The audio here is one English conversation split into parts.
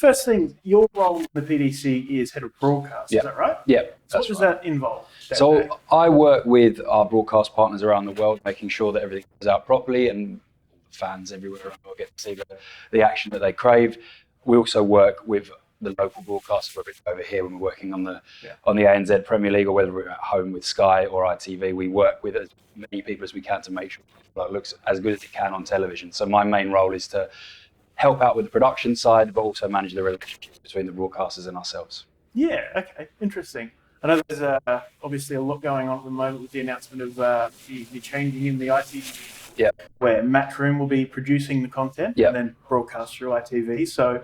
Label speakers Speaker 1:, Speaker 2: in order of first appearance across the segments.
Speaker 1: first thing, your role in the PDC is head of broadcast, is that right?
Speaker 2: Yeah.
Speaker 1: So what does that involve?
Speaker 2: So I work with our broadcast partners around the world, making sure that everything goes out properly and fans everywhere will get to see the action that they crave. We also work with the local broadcasters, whether it's over here when we're working on the ANZ Premier League, or whether we're at home with Sky or ITV. We work with as many people as we can to make sure it looks as good as it can on television. So my main role is to help out with the production side, but also manage the relationship between the broadcasters and ourselves.
Speaker 1: Yeah, okay, interesting. I know there's obviously a lot going on at the moment with the announcement of the changing in the ITV, where Matchroom will be producing the content and then broadcast through ITV. So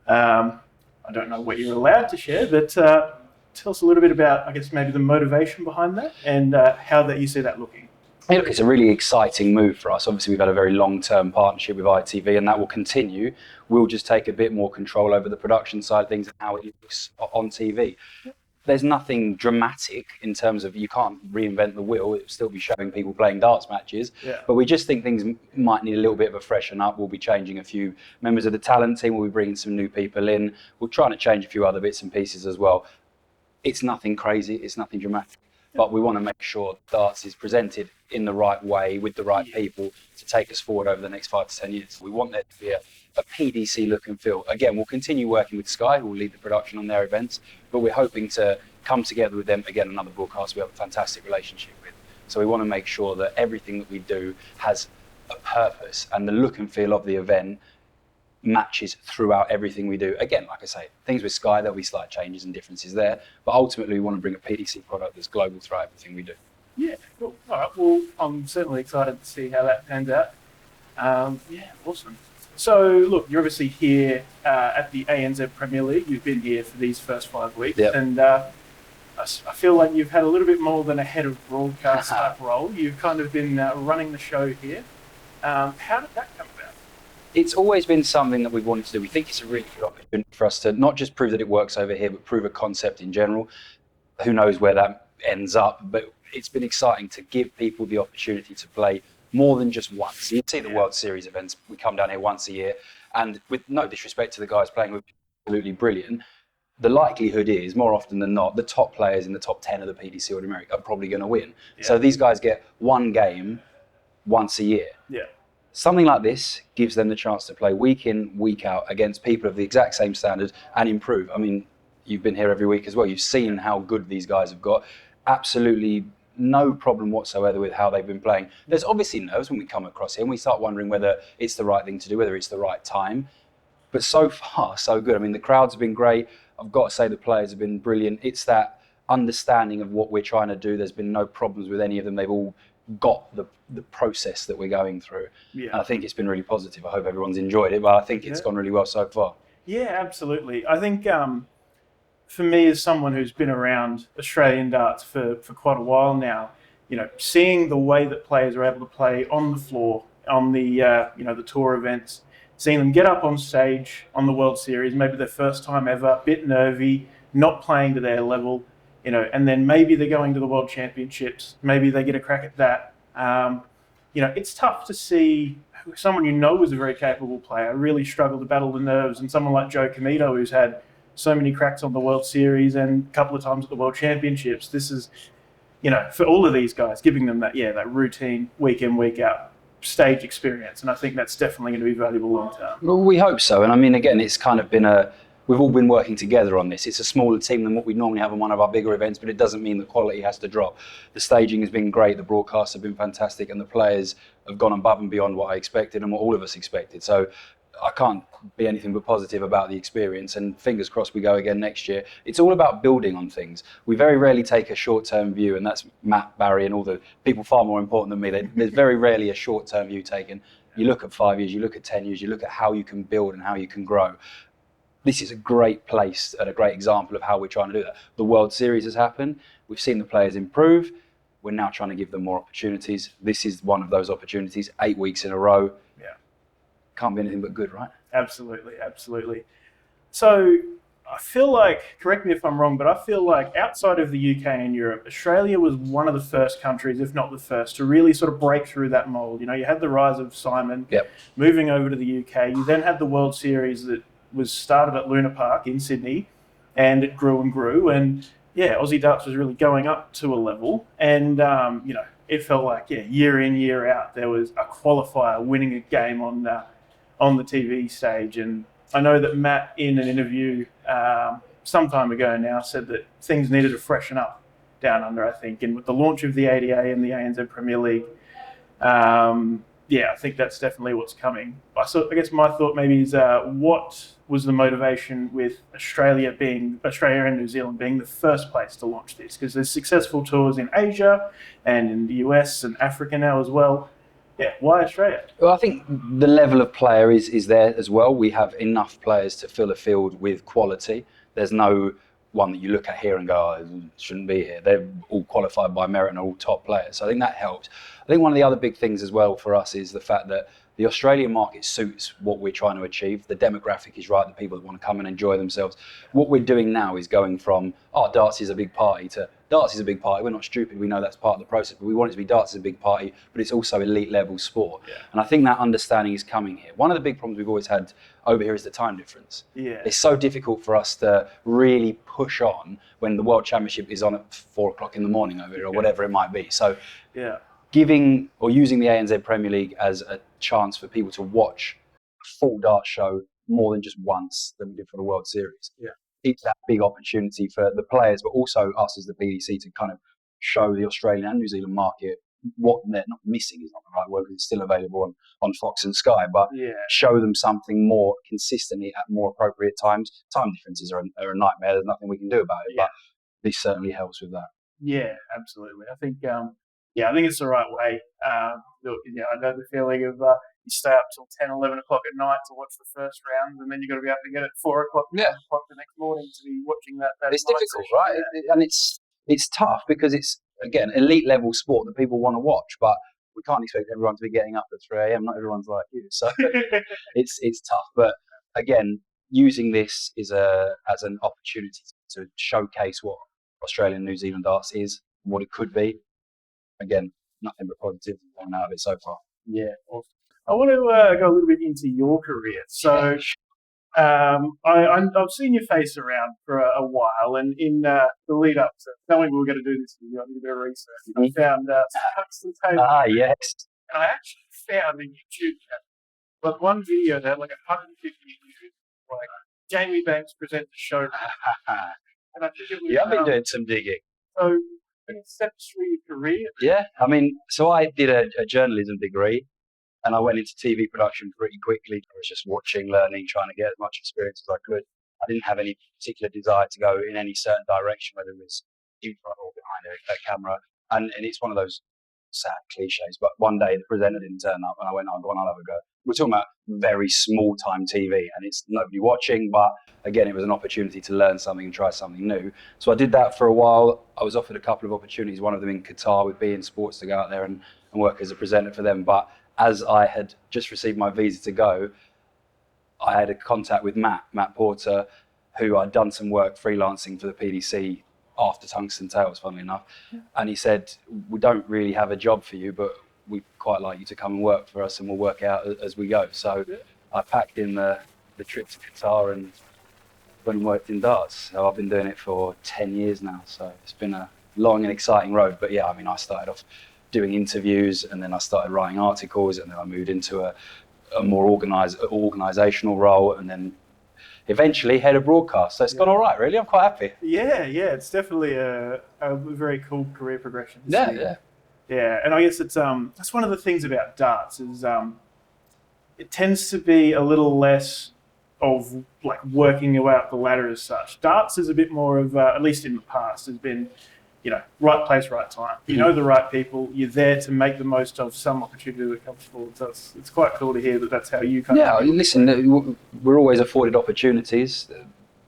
Speaker 1: I don't know what you're allowed to share, but tell us a little bit about, I guess, maybe the motivation behind that and how that you see that looking.
Speaker 2: Hey, look, it's a really exciting move for us. Obviously, we've had a very long-term partnership with ITV, and that will continue. We'll just take a bit more control over the production side of things and how it looks on TV. There's nothing dramatic in terms of, you can't reinvent the wheel. It'll still be showing people playing darts matches. But we just think things might need a little bit of a freshen up. We'll be changing a few members of the talent team. We'll be bringing some new people in. We're trying to change a few other bits and pieces as well. It's nothing crazy. It's nothing dramatic. But we want to make sure darts is presented in the right way with the right people to take us forward over the next 5 to 10 years. We want there to be a PDC look and feel. Again, we'll continue working with Sky, who will lead the production on their events, but we're hoping to come together with them, again, another broadcast we have a fantastic relationship with. So we want to make sure that everything that we do has a purpose, and the look and feel of the event matches throughout everything we do. Again, like I say, things with Sky, there'll be slight changes and differences there, but ultimately we want to bring a PDC product that's global throughout everything we do.
Speaker 1: Yeah, cool. All right, well, I'm certainly excited to see how that pans out. Yeah, awesome. So, look, you're obviously here at the ANZ Premier League. You've been here for these first 5 weeks, and I feel like you've had a little bit more than a head of broadcast type role. You've kind of been running the show here. How did that come about?
Speaker 2: It's always been something that we've wanted to do. We think it's a really good opportunity for us to not just prove that it works over here, but prove a concept in general. Who knows where that ends up, but it's been exciting to give people the opportunity to play more than just once. You see the World Series events, we come down here once a year, and with no disrespect to the guys playing, we're absolutely brilliant. The likelihood is, more often than not, the top players in the top 10 of the PDC or America are probably going to win. So these guys get one game once a year. Something like this gives them the chance to play week in, week out against people of the exact same standard and improve. I mean, you've been here every week as well. You've seen how good these guys have got. Absolutely no problem whatsoever with how they've been playing. There's obviously nerves when we come across here and we start wondering whether it's the right thing to do, whether it's the right time. But so far, so good. I mean, the crowds have been great. I've got to say the players have been brilliant. It's that understanding of what we're trying to do. There's been no problems with any of them. They've all got the process that we're going through. And I think it's been really positive. I hope everyone's enjoyed it, but I think it's gone really well so far.
Speaker 1: Yeah, absolutely. I think for me, as someone who's been around Australian darts for quite a while now, you know, seeing the way that players are able to play on the floor, on the the tour events, seeing them get up on stage on the World Series, maybe their first time ever, a bit nervy, not playing to their level, you know, and then maybe they're going to the World Championships, maybe they get a crack at that. You know, it's tough to see someone you know is a very capable player really struggle to battle the nerves, and someone like Joe Comito, who's had so many cracks on the World Series and a couple of times at the World Championships. This is, you know, for all of these guys, giving them that routine, week in, week out stage experience. And I think that's definitely going to be valuable long term.
Speaker 2: Well, we hope so. And I mean, again, it's kind of been we've all been working together on this. It's a smaller team than what we normally have on one of our bigger events, but it doesn't mean the quality has to drop. The staging has been great, the broadcasts have been fantastic, and the players have gone above and beyond what I expected and what all of us expected. So I can't be anything but positive about the experience, and fingers crossed we go again next year. It's all about building on things. We very rarely take a short-term view, and that's Matt, Barry, and all the people far more important than me. There's very rarely a short-term view taken. You look at 5 years, you look at 10 years, you look at how you can build and how you can grow. This is a great place and a great example of how we're trying to do that. The World Series has happened. We've seen the players improve. We're now trying to give them more opportunities. This is one of those opportunities, 8 weeks in a row. Can't be anything but good, right?
Speaker 1: Absolutely, absolutely. So I feel like, correct me if I'm wrong, but I feel like outside of the UK and Europe, Australia was one of the first countries, if not the first, to really sort of break through that mold. You know, you had the rise of Simon moving over to the UK. You then had the World Series that was started at Luna Park in Sydney, and it grew and grew, and yeah, Aussie darts was really going up to a level, and it felt like year in year out there was a qualifier winning a game on the TV stage. And I know that Matt, in an interview some time ago now, said that things needed to freshen up down under, I think, and with the launch of the ADA and the ANZ Premier League, I think that's definitely what's coming. I guess my thought maybe is what was the motivation with Australia and New Zealand being the first place to launch this? Because there's successful tours in Asia and in the US and Africa now as well. Yeah, why Australia?
Speaker 2: Well, I think the level of player is there as well. We have enough players to fill a field with quality. There's no one that you look at here and go, oh, it shouldn't be here. They're all qualified by merit and all top players. So I think that helped. I think one of the other big things as well for us is the fact that the Australian market suits what we're trying to achieve. The demographic is right, the people that want to come and enjoy themselves. What we're doing now is going from, darts is a big party, to darts is a big party. We're not stupid, we know that's part of the process, but we want it to be darts is a big party, but it's also elite level sport. Yeah. And I think that understanding is coming here. One of the big problems we've always had over here is the time difference. Yeah. It's so difficult for us to really push on when the World Championship is on at 4 o'clock in the morning over here, or whatever it might be. So giving or using the ANZ Premier League as a chance for people to watch a full dart show more than just once than we did for the World Series. Yeah. It's that big opportunity for the players, but also us as the PDC to kind of show the Australian and New Zealand market what they're not missing is not the right word, because it's still available on Fox and Sky, but show them something more consistently at more appropriate times. Time differences are a nightmare. There's nothing we can do about it, but this certainly helps with that.
Speaker 1: Yeah, absolutely. I think I think it's the right way. I know the feeling of you stay up till 10, 11 o'clock at night to watch the first round, and then you've got to be able to get at 4 o'clock, 5 o'clock the next morning to be watching that.
Speaker 2: It's difficult, right? And it's tough because it's, again, elite level sport that people want to watch, but we can't expect everyone to be getting up at 3 a.m. Not everyone's like you, so it's tough. But again, using this as an opportunity to showcase what Australian and New Zealand darts is, what it could be. Again, nothing but positive coming out of it so far.
Speaker 1: Yeah, awesome. I want to go a little bit into your career. So I've seen your face around for a while, and in the lead up to knowing we were going to do this video, I did a bit of research. I found some tape.
Speaker 2: Yes.
Speaker 1: And I actually found a YouTube channel, but one video that had like 150 views, like Jamie Banks presents a show. And I think it was,
Speaker 2: I've been doing some digging.
Speaker 1: So, steps through your career?
Speaker 2: Yeah, I mean, so I did a journalism degree, and I went into TV production pretty quickly. I was just watching, learning, trying to get as much experience as I could. I didn't have any particular desire to go in any certain direction, whether it was in front or behind a camera. And it's one of those sad cliches, but one day the presenter didn't turn up, and I went, go on, I'll have a go. We're talking about very small time TV, and it's nobody watching, but again, it was an opportunity to learn something and try something new. So I did that for a while. I was offered a couple of opportunities, one of them in Qatar with beIN Sports, to go out there and work as a presenter for them. But as I had just received my visa to go, I had a contact with Matt Porter, who I'd done some work freelancing for the PDC after Tungsten Tales, funnily enough. And he said, we don't really have a job for you, but we'd quite like you to come and work for us, and we'll work out as we go. So I packed in the trip to Qatar and went and worked in darts. So I've been doing it for 10 years now. So it's been a long and exciting road. But yeah, I mean, I started off doing interviews, and then I started writing articles, and then I moved into a more organisational role, and then eventually head of broadcast. So it's gone all right, really. I'm quite happy.
Speaker 1: Yeah, it's definitely a very cool career progression.
Speaker 2: Yeah,
Speaker 1: and I guess it's that's one of the things about darts is it tends to be a little less of like working your way up the ladder as such. Darts is a bit more of at least in the past has been, right place, right time. You know the right people. You're there to make the most of some opportunity that comes forward. So it's quite cool to hear that that's how you kind of.
Speaker 2: Yeah, listen, we're always afforded opportunities.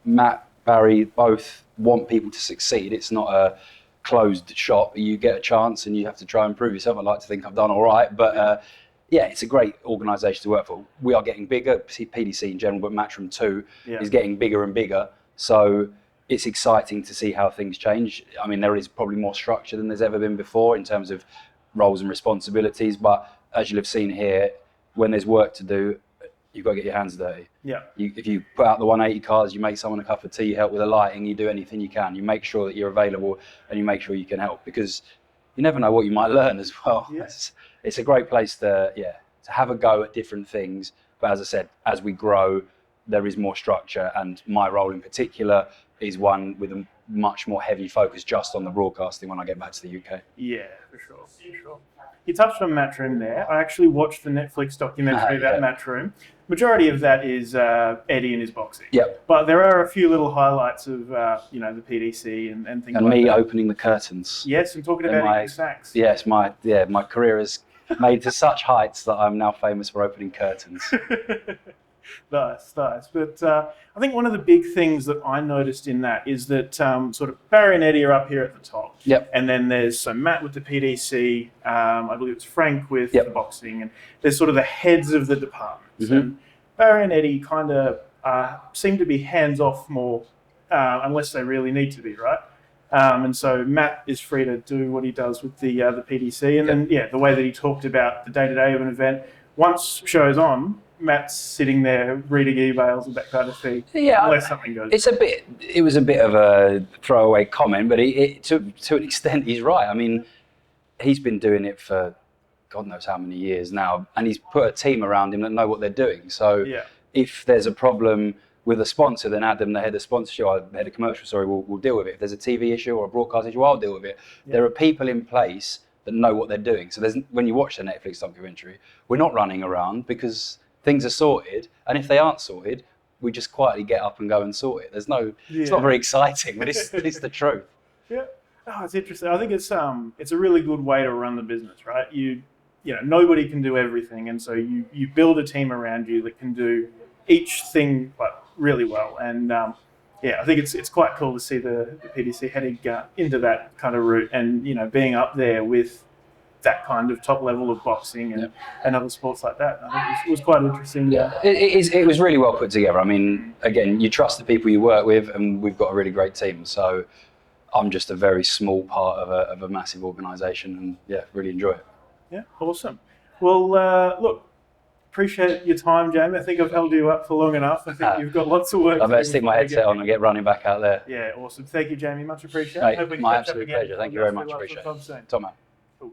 Speaker 2: Matt, Barry both want people to succeed. It's not a closed shop. You get a chance and you have to try and prove yourself. I like to think I've done all right, but it's a great organisation to work for. We are getting bigger, PDC in general, but Matchroom 2 is getting bigger and bigger. So it's exciting to see how things change. I mean, there is probably more structure than there's ever been before in terms of roles and responsibilities, but as you'll have seen here, when there's work to do, you've got to get your hands dirty.
Speaker 1: Yeah.
Speaker 2: If you put out the 180 cards, you make someone a cup of tea, you help with the lighting, you do anything you can. You make sure that you're available and you make sure you can help, because you never know what you might learn as well.
Speaker 1: Yeah.
Speaker 2: It's a great place to have a go at different things. But as I said, as we grow, there is more structure, and my role in particular is one with a much more heavy focus just on the broadcasting when I get back to the UK.
Speaker 1: Yeah, for sure. You touched on Matchroom there. I actually watched the Netflix documentary about Matchroom. Majority of that is Eddie and his boxing.
Speaker 2: Yep.
Speaker 1: But there are a few little highlights of the PDC and things
Speaker 2: and
Speaker 1: like that.
Speaker 2: And me opening the curtains.
Speaker 1: Yes, and talking about eating snacks.
Speaker 2: Yes, my career has made to such heights that I'm now famous for opening curtains.
Speaker 1: Nice. But I think one of the big things that I noticed in that is that sort of Barry and Eddie are up here at the top.
Speaker 2: Yep.
Speaker 1: And then there's Matt with the PDC, I believe it's Frank with the boxing, and there's sort of the heads of the departments.
Speaker 2: Mm-hmm.
Speaker 1: And Barry and Eddie kind of seem to be hands-off more, unless they really need to be, right? And so Matt is free to do what he does with the PDC. And then, the way that he talked about the day-to-day of an event, once show's on, Matt's sitting there reading emails and that kind of thing. Yeah, unless something goes.
Speaker 2: It was a bit of a throwaway comment, but to an extent, he's right. I mean, he's been doing it for God knows how many years now, and he's put a team around him that know what they're doing. So if there's a problem with a sponsor, then Adam, the head of sponsorship, or the head of commercial, will deal with it. If there's a TV issue or a broadcast issue, I'll deal with it. Yeah. There are people in place that know what they're doing. So when you watch the Netflix documentary, we're not running around because things are sorted, and if they aren't sorted, we just quietly get up and go and sort it. It's not very exciting, but it's the truth.
Speaker 1: Yeah, it's interesting. I think it's a really good way to run the business, right? Nobody can do everything, and so you build a team around you that can do each thing really well. And I think it's quite cool to see the PDC heading into that kind of route, and being up there with that kind of top level of boxing and other sports like that. I think it was quite interesting.
Speaker 2: Yeah, it was really well put together. I mean, again, you trust the people you work with, and we've got a really great team. So I'm just a very small part of a massive organisation, and really enjoy it.
Speaker 1: Yeah, awesome. Well, look, appreciate your time, Jamie. I think I've held you up for long enough. I think you've got lots of work.
Speaker 2: I better stick my headset on and get running back out there.
Speaker 1: Yeah, awesome. Thank you, Jamie. Much appreciated.
Speaker 2: Hey, my absolute pleasure. Thank you very much. Appreciate it. Top man.
Speaker 1: Cool.